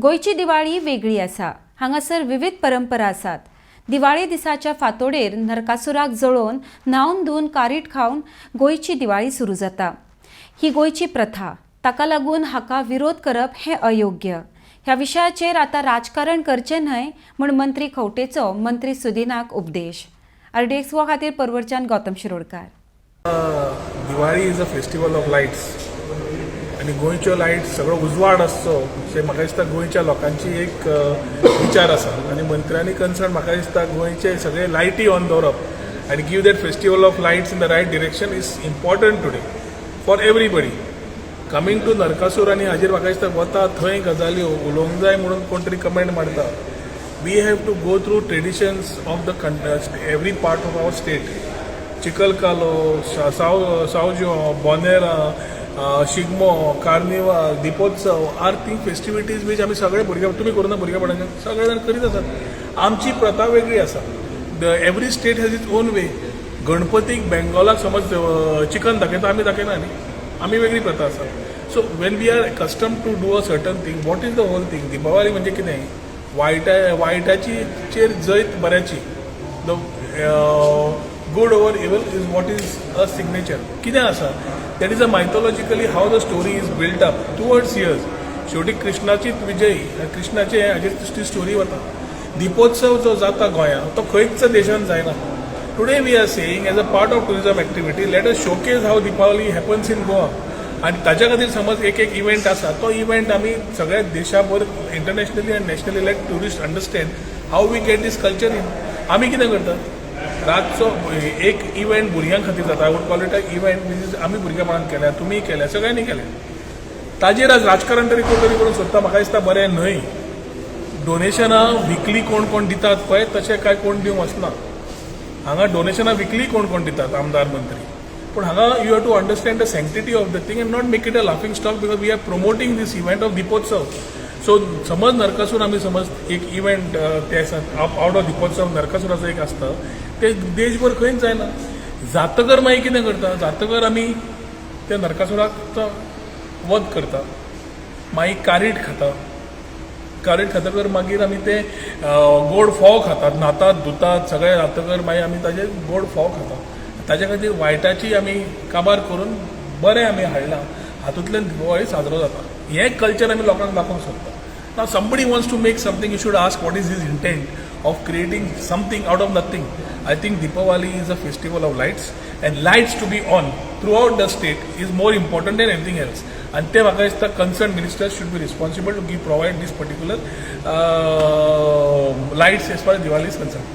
गोयची दिवाळी वेगळी आसा। हांगासर विविध परंपरा आसात। दिवाळी दिसाच्या फांतोडेर नरकासुराक जळोवन न्हावन धुवन कारीट खावन गोयची दिवाळी सुरू जाता। ही गोयची प्रथा, ताका लागून हाका विरोध करप हें अयोग्य। ह्या विशयाचेर आता राजकारण करचें न्हय म्हूण मंत्री खंवटेचो मंत्री सुदिनाक उपदेश। RDX खातीर परवरच्यान Gautam Shirodkar. Diwali is a festival of lights आणि गोंयच्यो लायट्स सगळो उजवाड आसचो अशें म्हाका दिसता गोंयच्या लोकांची एक विचार आसा आणि मंत्र्यांनी कन्सर्न म्हाका दिसता गोंयचे सगळे लायटी ऑन दवरप आणि give that festival of lights in the right direction is important today for everybody. Coming to Narakasur आनी हाजेर म्हाका दिसता वता थंय गजाल्यो उलोवंक जाय म्हणून कोण तरी कमेंट मारता। We have to go through traditions of the every part of our state. Chikhalkalo, Sao Joao, बोनेरा, Shigmo, carnival, Deepotsav are thing festivities which आमी सगळे भुरगे तुमी करूना भुरगेपणाच्यान सगळे जाण करीत आसात। आमची प्रथा वेगळी आसा। Every state has its own way. गणपतीक बेंगॉलाक समज चिकन दाखयता आमी दाखयना न्ही, आमी वेगळी प्रथा आसा। So when we are custom to do a certain thing what is the whole thing. Deepavali म्हणजे कितें, वायटाची चेर जैत बऱ्याची। Good over evil is what is a signature. कितें आसा that is a mythologically how the story is built up towards years. शेवटी कृष्णाची विजय, कृष्णाचे हाजेर ती स्टोरी वता। दिपोत्सव जो जाता गोंयांत तो खंयच देशांत जायना। Today we are saying as a part of tourism activity let us showcase how Deepavali happens in Goa. आणि ताच्या खातीर समज एक इव्हेंट आसा तो इव्हेंट आमी सगळ्या देशाभर इंटरनॅशनली आनी nationally let tourist understand how we get these culture in. आमी कितें करतात रातचो एक इव्हेंट भुरग्यां खातीर जाता, I would call it a event means आमी भुरगेपणान केल्या, तुमी केल्या, सगळ्यांनी केल्या। ताजेर आज राजकारण तरी कोण तरी करून सोदता म्हाका दिसता बरें न्हय। डोनेशनां विकली कोण कोण दितात पळय तशें काय कोण दिवंक वचना। हांगा डोनेशनां विकली कोण कोण दितात आमदार मंत्री, पूण हांगा you have to understand the sanctity of the thing and not make it a laughing stock because we are promoting this event of Deepotsav. So समज नरकासूर आमी समज एक इव्हेंट ते आउट ऑफ दिपोत्सव नरकासुराचो एक आसता ते देशभर खंयच जायना। जातकर मागीर कितें करता, जातकर आमी त्या नरकासुराचो वध करता, मागीर कारीट खाता। कारीट खातकर मागीर आमी ते गोड फोव खातात, न्हातात धुतात सगळे जातकर मागीर आमी ताजे गोड फोव खातात। ताच्या खातीर वायटाची आमी काबार करून बरें आमी हाडलां, हातूंतल्यान दिवाळी साजरो जाता। हें कल्चर आमी लोकांक दाखोवंक सोदता। Now somebody wants to make something, you should ask what is his intent of creating something out of nothing. I think Deepavali is a festival of lights and lights to be on throughout the state is more important than anything else. And te म्हाका दिसता concerned ministers should be responsible to provide this particular lights as far as Diwali is concerned.